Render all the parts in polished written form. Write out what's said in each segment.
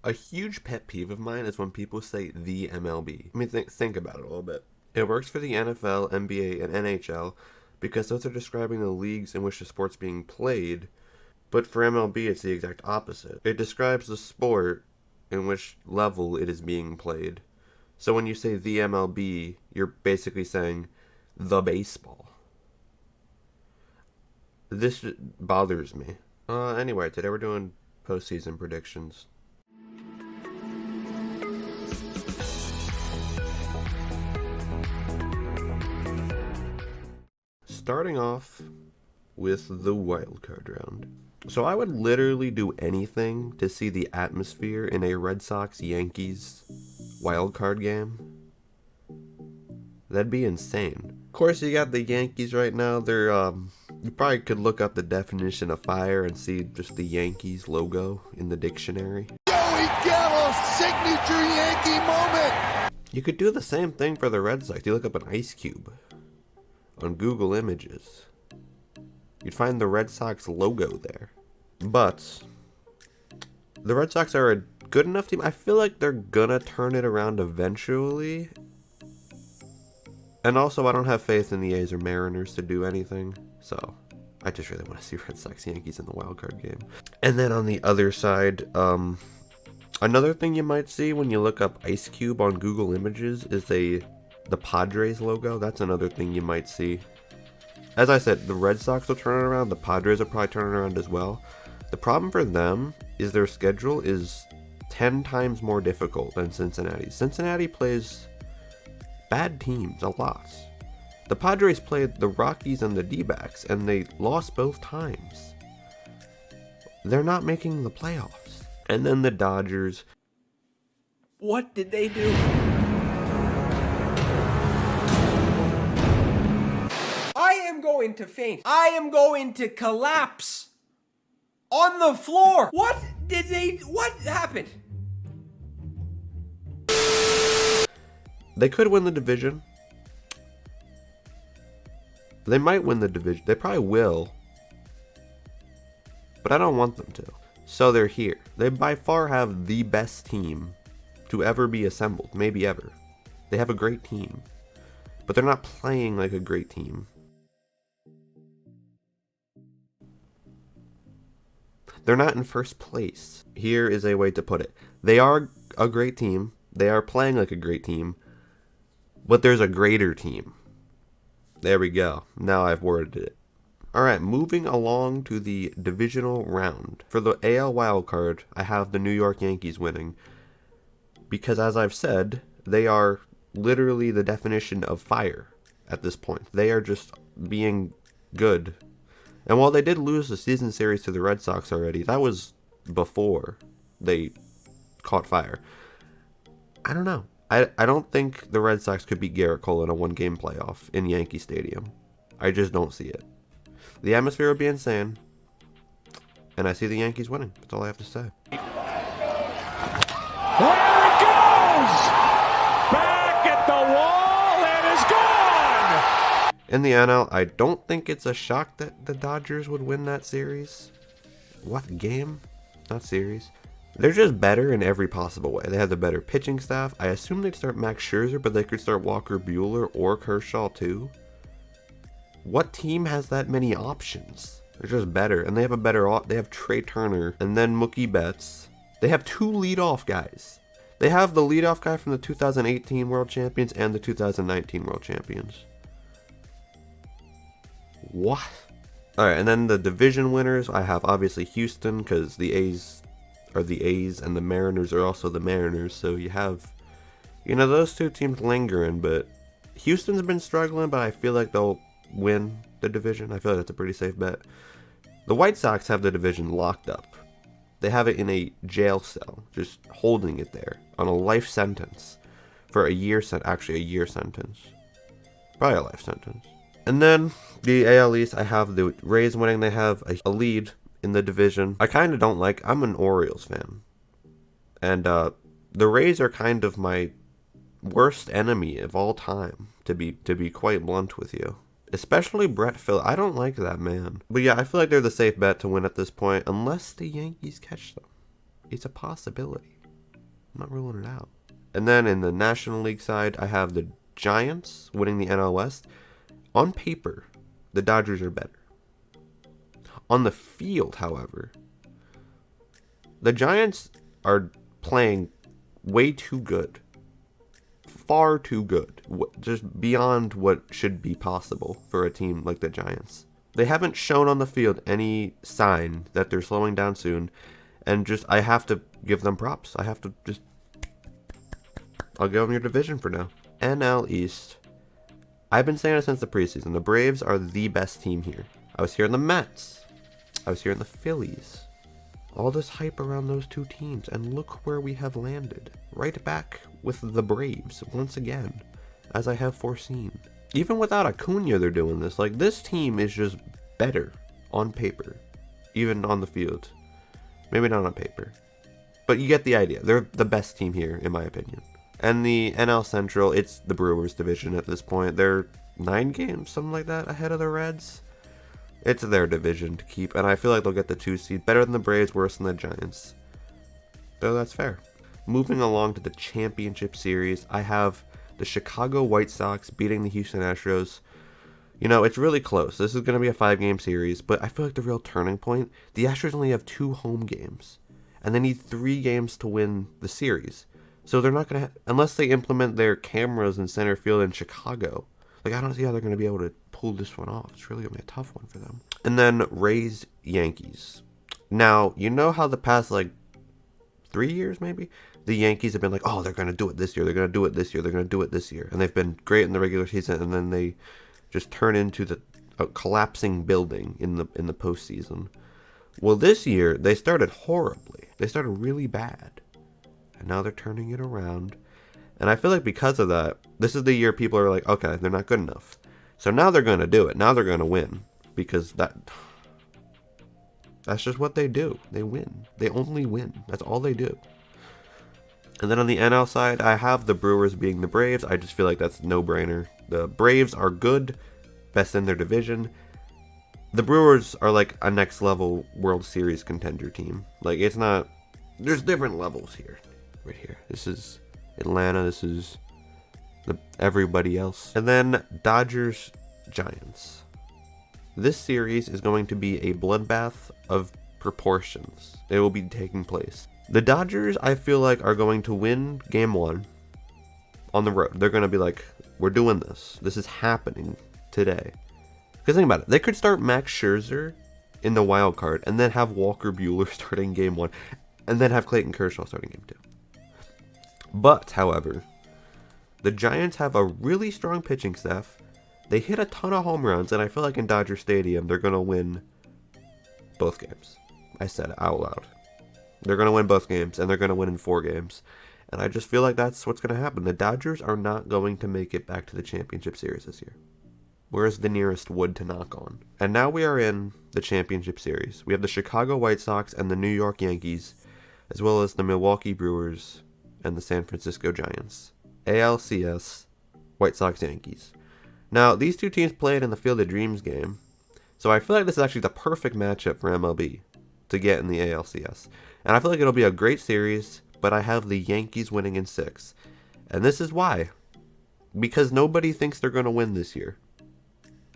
A huge pet peeve of mine is when people say the MLB. I mean, think about it a little bit. It works for the NFL, NBA, and NHL because those are describing the leagues in which the sport's being played, but for MLB it's the exact opposite. It describes the sport in which level it is being played. So when you say the MLB, you're basically saying the baseball. This bothers me. Anyway, today we're doing postseason predictions. Starting off with the wildcard round. So I would literally do anything to see the atmosphere in a Red Sox-Yankees wildcard game. That'd be insane. Of course, you got the Yankees right now. They're, you probably could look up the definition of fire and see just the Yankees logo in the dictionary. Joey Gallo's signature Yankee moment! You could do the same thing for the Red Sox. You look up an ice cube on Google Images. You'd find the Red Sox logo there. But the Red Sox are a good enough team. I feel like they're gonna turn it around eventually. And also, I don't have faith in the A's or Mariners to do anything. So, I just really want to see Red Sox Yankees in the wildcard game. And then on the other side, another thing you might see when you look up Ice Cube on Google Images is the Padres logo. That's another thing you might see. As I said, the Red Sox will turn it around. The Padres will probably turn it around as well. The problem for them is their schedule is 10 times more difficult than Cincinnati. Cincinnati plays bad teams a lot. The Padres played the Rockies and the D-backs, and they lost both times. They're not making the playoffs. And then the Dodgers. What did they do? I am going to faint. I am going to collapse on the floor. What happened? They could win the division. They might win the division. They probably will. But I don't want them to. So they're here. They by far have the best team to ever be assembled. Maybe ever. They have a great team. But they're not playing like a great team. They're not in first place. Here is a way to put it. They are a great team. They are playing like a great team. But there's a greater team. There we go. Now I've worded it. Alright, moving along to the divisional round. For the AL wildcard, I have the New York Yankees winning. Because as I've said, they are literally the definition of fire at this point. They are just being good. And while they did lose the season series to the Red Sox already, that was before they caught fire. I don't know. I don't think the Red Sox could beat Garrett Cole in a one-game playoff in Yankee Stadium. I just don't see it. The atmosphere would be insane. And I see the Yankees winning. That's all I have to say. There it goes! Back at the wall, and is gone! In the NL, I don't think it's a shock that the Dodgers would win that series. What game? Not series. They're just better in every possible way. They have the better pitching staff. I assume they'd start Max Scherzer, but they could start Walker Buehler or Kershaw too. What team has that many options? They're just better, and they have a better. They have Trey Turner and then Mookie Betts. They have two leadoff guys. They have the leadoff guy from the 2018 World Champions and the 2019 World Champions. What? Alright, and then the division winners, I have obviously Houston, because the A's are the A's, and the Mariners are also the Mariners, so you have, those two teams lingering, but Houston's been struggling, but I feel like they'll win the division. I feel like that's a pretty safe bet. The White Sox have the division locked up. They have it in a jail cell, just holding it there, on a life sentence, for a year sentence. Probably a life sentence. And then, the AL East, I have the Rays winning. They have a lead in the division. I kind of don't like. I'm an Orioles fan. And the Rays are kind of my worst enemy of all time, to be quite blunt with you. Especially Brett Phillips. I don't like that man. But yeah, I feel like they're the safe bet to win at this point, unless the Yankees catch them. It's a possibility. I'm not ruling it out. And then in the National League side, I have the Giants winning the NL West. On paper, the Dodgers are better. On the field, however, the Giants are playing way too good. Far too good. Just beyond what should be possible for a team like the Giants. They haven't shown on the field any sign that they're slowing down soon. And just, I have to give them props. I'll give them your division for now. NL East. I've been saying it since the preseason. The Braves are the best team here. I was here in the Mets. I was here in the Phillies. All this hype around those two teams, and look where we have landed. Right back with the Braves once again, as I have foreseen. Even without Acuna, they're doing this. Like, this team is just better on paper, even on the field. Maybe not on paper, but you get the idea. They're the best team here, in my opinion. And the NL Central, it's the Brewers division at this point. They're 9 games, something like that, ahead of the Reds. It's their division to keep, and I feel like they'll get the 2 seed. Better than the Braves, worse than the Giants. So that's fair. Moving along to the championship series, I have the Chicago White Sox beating the Houston Astros. You know, it's really close. This is going to be a 5-game series, but I feel like the real turning point, the Astros only have 2 home games, and they need 3 games to win the series. So they're not going to, unless they implement their cameras in center field in Chicago. Like, I don't see how they're going to be able to pull this one off. It's really going to be a tough one for them. And then Rays, Yankees. Now, you know how the past, 3 years maybe, the Yankees have been like, oh, they're going to do it this year. They're going to do it this year. They're going to do it this year. And they've been great in the regular season, and then they just turn into a collapsing building in the postseason. Well, this year, they started horribly. They started really bad. And now they're turning it around. And I feel like because of that, this is the year people are like, okay, they're not good enough. So now they're going to do it. Now they're going to win. Because that's just what they do. They win. They only win. That's all they do. And then on the NL side, I have the Brewers being the Braves. I just feel like that's a no-brainer. The Braves are good, best in their division. The Brewers are like a next-level World Series contender team. Like, it's not... There's different levels here. Right here. This is Atlanta. This is everybody else. And then Dodgers, Giants. This series is going to be a bloodbath of proportions. It will be taking place. The Dodgers, I feel like, are going to win Game 1 on the road. They're going to be like, we're doing this. This is happening today. Because think about it. They could start Max Scherzer in the wild card and then have Walker Buehler starting Game 1 and then have Clayton Kershaw starting Game 2. But, however, the Giants have a really strong pitching staff. They hit a ton of home runs, and I feel like in Dodger Stadium, they're going to win both games. I said it out loud. They're going to win both games, and they're going to win in 4 games. And I just feel like that's what's going to happen. The Dodgers are not going to make it back to the championship series this year. Where's the nearest wood to knock on? And now we are in the championship series. We have the Chicago White Sox and the New York Yankees, as well as the Milwaukee Brewers and the San Francisco Giants. ALCS, White Sox, Yankees. Now, these two teams played in the Field of Dreams game, so I feel like this is actually the perfect matchup for MLB to get in the ALCS. And I feel like it'll be a great series, but I have the Yankees winning in 6. And this is why. Because nobody thinks they're going to win this year.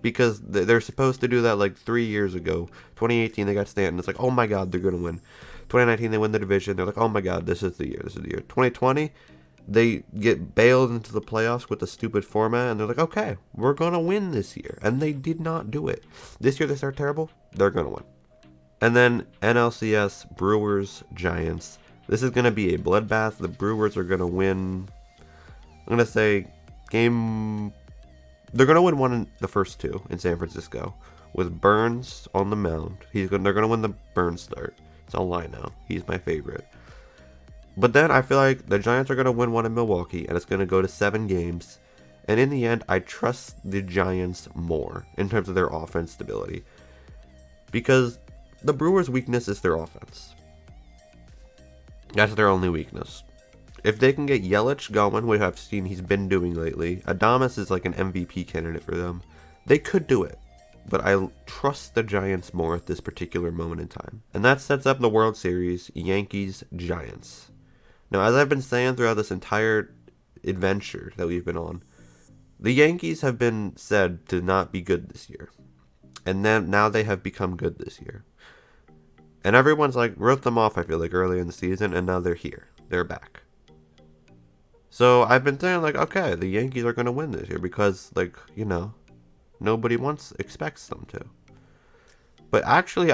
Because they're supposed to do that 3 years ago. 2018, they got Stanton. It's like, oh my god, they're going to win. 2019, they win the division. They're like, oh my god, this is the year. This is the year. 2020, they get bailed into the playoffs with the stupid format. And they're like, okay, we're going to win this year. And they did not do it. This year, they start terrible. They're going to win. And then NLCS, Brewers, Giants. This is going to be a bloodbath. The Brewers are going to win. I'm going to say they're going to win one in the first 2 in San Francisco with Burns on the mound. They're going to win the Burns start. It's online now. He's my favorite. But then I feel like the Giants are going to win one in Milwaukee, and it's going to go to 7 games. And in the end, I trust the Giants more in terms of their offense stability. Because the Brewers' weakness is their offense. That's their only weakness. If they can get Yelich going, which I've seen he's been doing lately, Adames is like an MVP candidate for them. They could do it. But I trust the Giants more at this particular moment in time. And that sets up the World Series, Yankees-Giants. Now, as I've been saying throughout this entire adventure that we've been on, the Yankees have been said to not be good this year. And then now they have become good this year. And everyone's like wrote them off, I feel like, earlier in the season, and now they're here. They're back. So I've been saying, like, okay, the Yankees are going to win this year because, like, you know, nobody expects them to. But actually,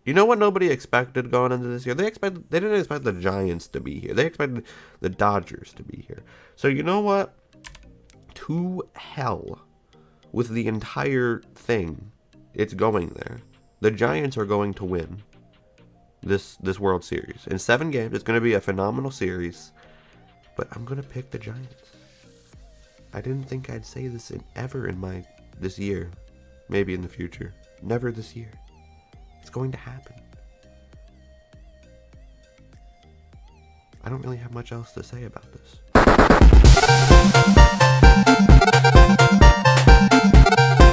you know what nobody expected going into this year? They didn't expect the Giants to be here. They expected the Dodgers to be here. So you know what? To hell with the entire thing. It's going there. The Giants are going to win this World Series. In 7 games, it's going to be a phenomenal series. But I'm going to pick the Giants. I didn't think I'd say this ever in this year. Maybe in the future. Never this year. It's going to happen. I don't really have much else to say about this.